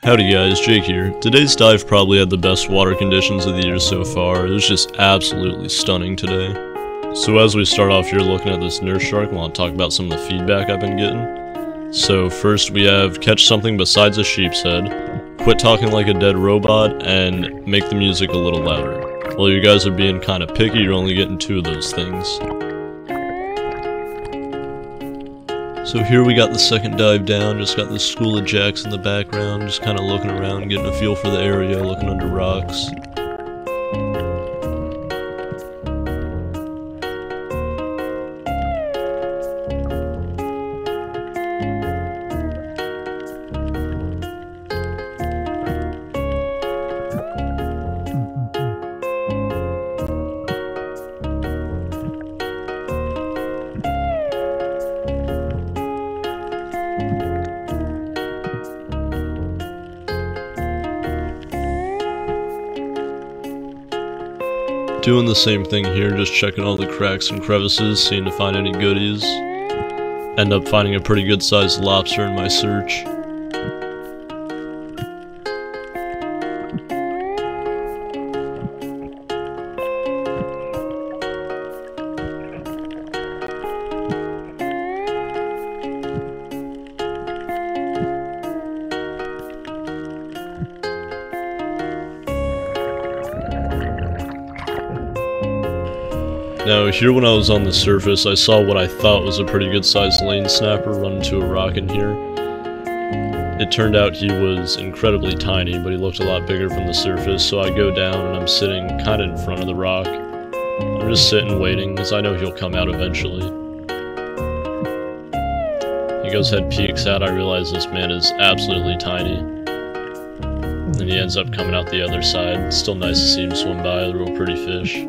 Howdy guys, Jake here. Today's dive probably had the best water conditions of the year so far. It was just absolutely stunning today. So as we start off here looking at this nurse shark, I want to talk about some of the feedback I've been getting. So first we have catch something besides a sheep's head, quit talking like a dead robot, and make the music a little louder. While you guys are being kind of picky, you're only getting 2 of those things. So here we got the second dive down, just got this school of jacks in the background, just kind of looking around, getting a feel for the area, looking under rocks. Doing the same thing here, just checking all the cracks and crevices, seeing to find any goodies. End up finding a pretty good sized lobster in my search. Now here when I was on the surface, I saw what I thought was a pretty good sized lane snapper run into a rock in here. It turned out he was incredibly tiny, but he looked a lot bigger from the surface, so I go down and I'm sitting kind of in front of the rock. I'm just sitting waiting, because I know he'll come out eventually. He goes head peeks out, I realize this man is absolutely tiny. And he ends up coming out the other side. It's still nice to see him swim by, a real pretty fish.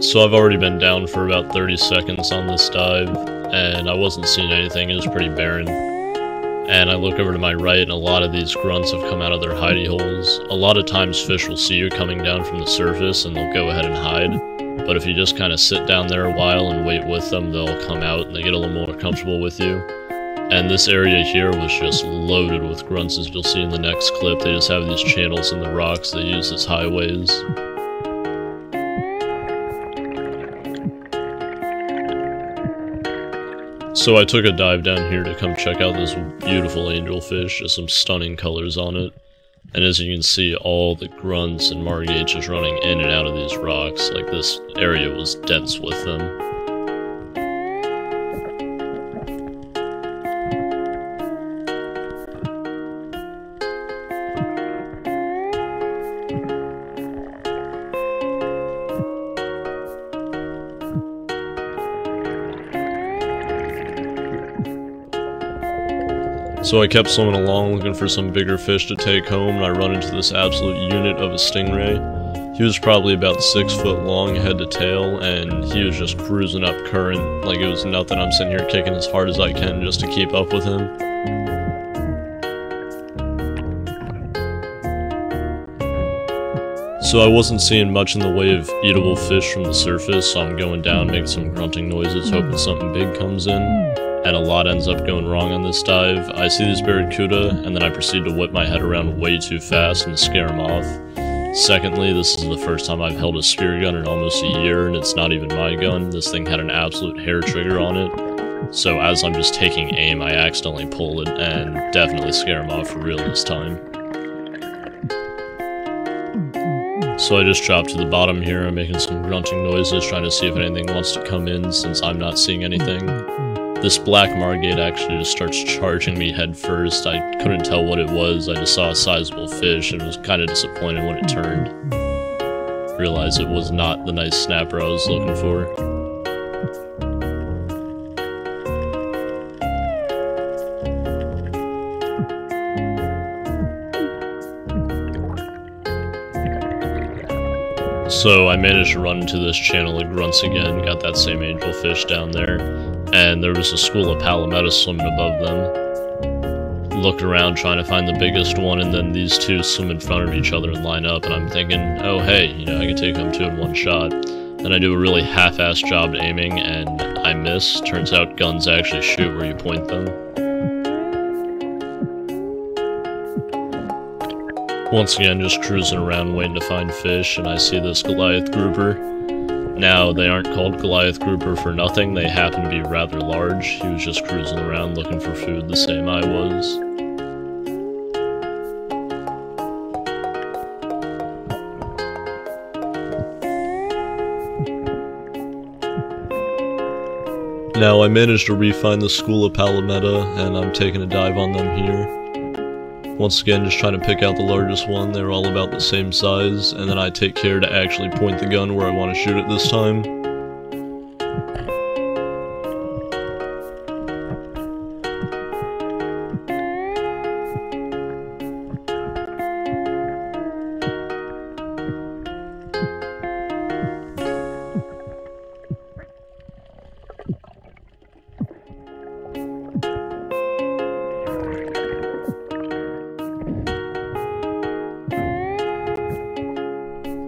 So I've already been down for about 30 seconds on this dive, and I wasn't seeing anything. It was pretty barren. And I look over to my right, and a lot of these grunts have come out of their hidey holes. A lot of times fish will see you coming down from the surface, and they'll go ahead and hide. But if you just kind of sit down there a while and wait with them, they'll come out, and they get a little more comfortable with you. And this area here was just loaded with grunts, as you'll see in the next clip. They just have these channels in the rocks they use as highways. So I took a dive down here to come check out this beautiful angelfish, just some stunning colors on it. And as you can see, all the grunts and margates just running in and out of these rocks, like this area was dense with them. So I kept swimming along looking for some bigger fish to take home, and I run into this absolute unit of a stingray. He was probably about 6 foot long head to tail, and he was just cruising up current like it was nothing. I'm sitting here kicking as hard as I can just to keep up with him. So I wasn't seeing much in the way of eatable fish from the surface, so I'm going down making some grunting noises hoping something big comes in. And a lot ends up going wrong on this dive. I see this barracuda, and then I proceed to whip my head around way too fast and scare him off. Secondly, this is the first time I've held a spear gun in almost a year, and it's not even my gun. This thing had an absolute hair trigger on it. So as I'm just taking aim, I accidentally pull it, and definitely scare him off for real this time. So I just dropped to the bottom here. I'm making some grunting noises, trying to see if anything wants to come in, since I'm not seeing anything. This black margate actually just starts charging me head first. I couldn't tell what it was. I just saw a sizable fish and was kind of disappointed when it turned. Realized it was not the nice snapper I was looking for. So I managed to run into this channel of grunts again, got that same angelfish down there, and there was a school of palometta swimming above them. Looked around trying to find the biggest one, and then these two swim in front of each other and line up, and I'm thinking, oh hey, you know, I can take them two in one shot. Then I do a really half-assed job aiming, and I miss. Turns out guns actually shoot where you point them. Once again, just cruising around waiting to find fish, and I see this Goliath Grouper. Now, they aren't called Goliath Grouper for nothing, they happen to be rather large. He was just cruising around looking for food the same I was. Now, I managed to re-find the school of palometta, and I'm taking a dive on them here. Once again, just trying to pick out the largest one. They're all about the same size, and then I take care to actually point the gun where I want to shoot it this time.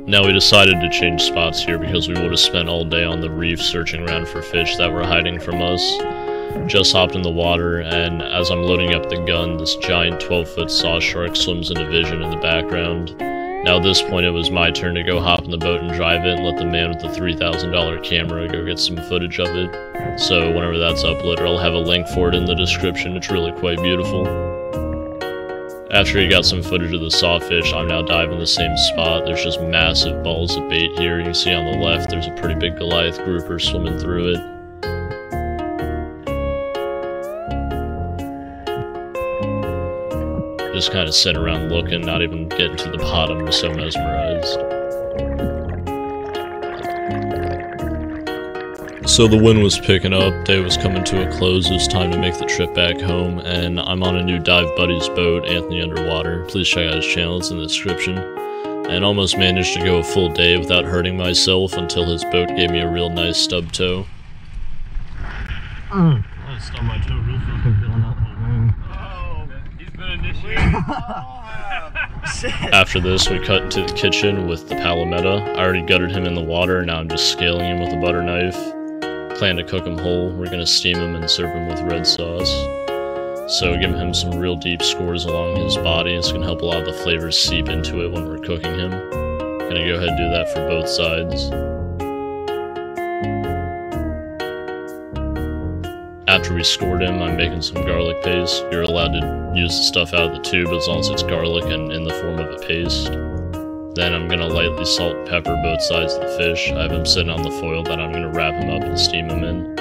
Now we decided to change spots here because we would have spent all day on the reef searching around for fish that were hiding from us. Just hopped in the water, and as I'm loading up the gun, this giant 12-foot saw shark swims into vision in the background. Now at this point it was my turn to go hop in the boat and drive it and let the man with the $3,000 camera go get some footage of it. So whenever that's uploaded, I'll have a link for it in the description. It's really quite beautiful. After he got some footage of the sawfish, I'm now diving the same spot. There's just massive balls of bait here. You can see on the left there's a pretty big Goliath Grouper swimming through it. Just kind of sitting around looking, not even getting to the bottom, I'm so mesmerized. So the wind was picking up, day was coming to a close, it was time to make the trip back home, and I'm on a new dive buddy's boat, Anthony Underwater. Please check out his channel, it's in the description. And almost managed to go a full day without hurting myself until his boat gave me a real nice stub toe. I stubbed my toe real fucking good on that little wing. Oh, he's been initiated. After this, we cut into the kitchen with the palometta. I already gutted him in the water, now I'm just scaling him with a butter knife. Plan to cook him whole. We're gonna steam him and serve him with red sauce. So giving him some real deep scores along his body. It's gonna help a lot of the flavors seep into it when we're cooking him. Gonna go ahead and do that for both sides. After we scored him, I'm making some garlic paste. You're allowed to use the stuff out of the tube as long as it's garlic and in the form of a paste. Then I'm gonna lightly salt and pepper both sides of the fish. I have him sitting on the foil that I'm gonna wrap him up and steam him in.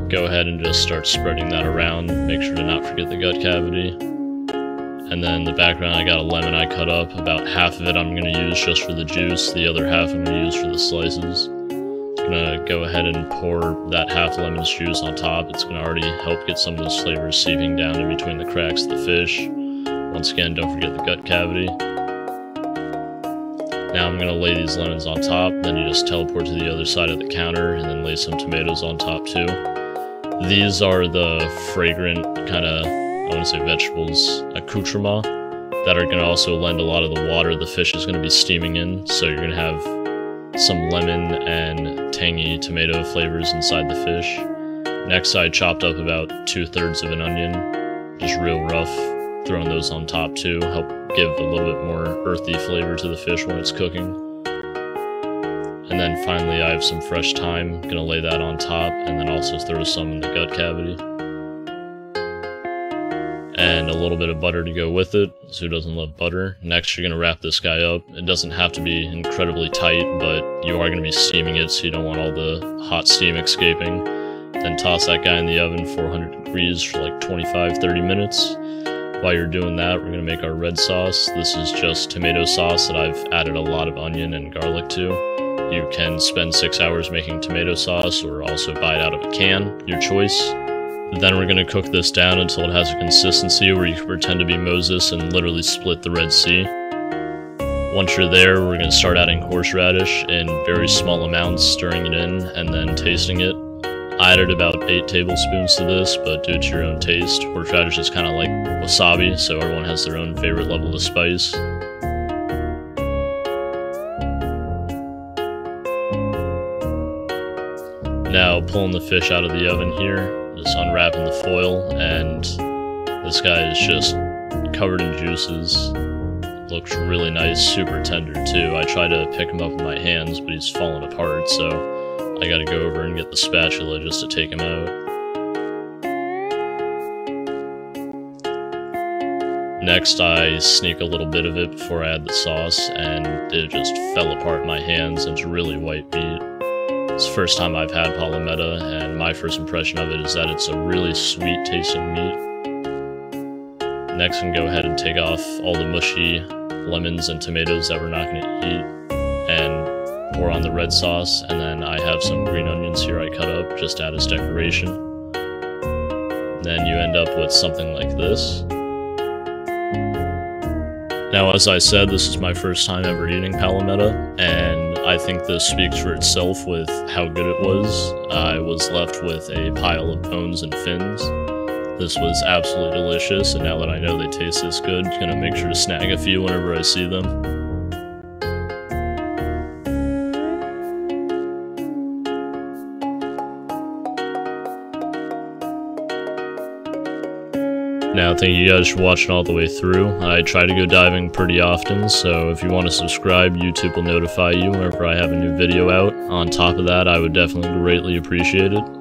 Go ahead and just start spreading that around. Make sure to not forget the gut cavity. And then in the background I got a lemon I cut up. About half of it I'm gonna use just for the juice. The other half I'm gonna use for the slices. I'm gonna go ahead and pour that half lemon's juice on top. It's gonna already help get some of those flavors seeping down in between the cracks of the fish. Once again, don't forget the gut cavity. Now I'm going to lay these lemons on top, then you just teleport to the other side of the counter, and then lay some tomatoes on top too. These are the fragrant kind of, I want to say vegetables, accoutrement, that are going to also lend a lot of the water the fish is going to be steaming in, so you're going to have some lemon and tangy tomato flavors inside the fish. Next I chopped up about 2/3 of an onion, just real rough, throwing those on top too, help give a little bit more earthy flavor to the fish when it's cooking. And then finally I have some fresh thyme, gonna lay that on top, and then also throw some in the gut cavity. And a little bit of butter to go with it, so who doesn't love butter? Next you're gonna wrap this guy up. It doesn't have to be incredibly tight, but you are gonna be steaming it, so you don't want all the hot steam escaping. Then toss that guy in the oven, 400 degrees for like 25-30 minutes. While you're doing that, we're going to make our red sauce. This is just tomato sauce that I've added a lot of onion and garlic to. You can spend 6 hours making tomato sauce or also buy it out of a can, your choice. Then we're going to cook this down until it has a consistency where you can pretend to be Moses and literally split the Red Sea. Once you're there, we're going to start adding horseradish in very small amounts, stirring it in, and then tasting it. I added about 8 tablespoons to this, but do it to your own taste. Horseradish is kind of like wasabi, so everyone has their own favorite level of spice. Now pulling the fish out of the oven here, just unwrapping the foil, and this guy is just covered in juices. Looks really nice, super tender too. I tried to pick him up with my hands, but he's falling apart, so I gotta go over and get the spatula just to take him out. Next, I sneak a little bit of it before I add the sauce, and it just fell apart in my hands into really white meat. It's the first time I've had palometta, and my first impression of it is that it's a really sweet tasting meat. Next, I can go ahead and take off all the mushy lemons and tomatoes that we're not going to eat, and pour on the red sauce, and then I have some green onions here I cut up just to add as decoration. Then you end up with something like this. Now, as I said, this is my first time ever eating palometta, and I think this speaks for itself with how good it was. I was left with a pile of bones and fins. This was absolutely delicious, and now that I know they taste this good, I'm gonna make sure to snag a few whenever I see them. Now, thank you guys for watching all the way through. I try to go diving pretty often, so if you want to subscribe, YouTube will notify you whenever I have a new video out. On top of that, I would definitely greatly appreciate it.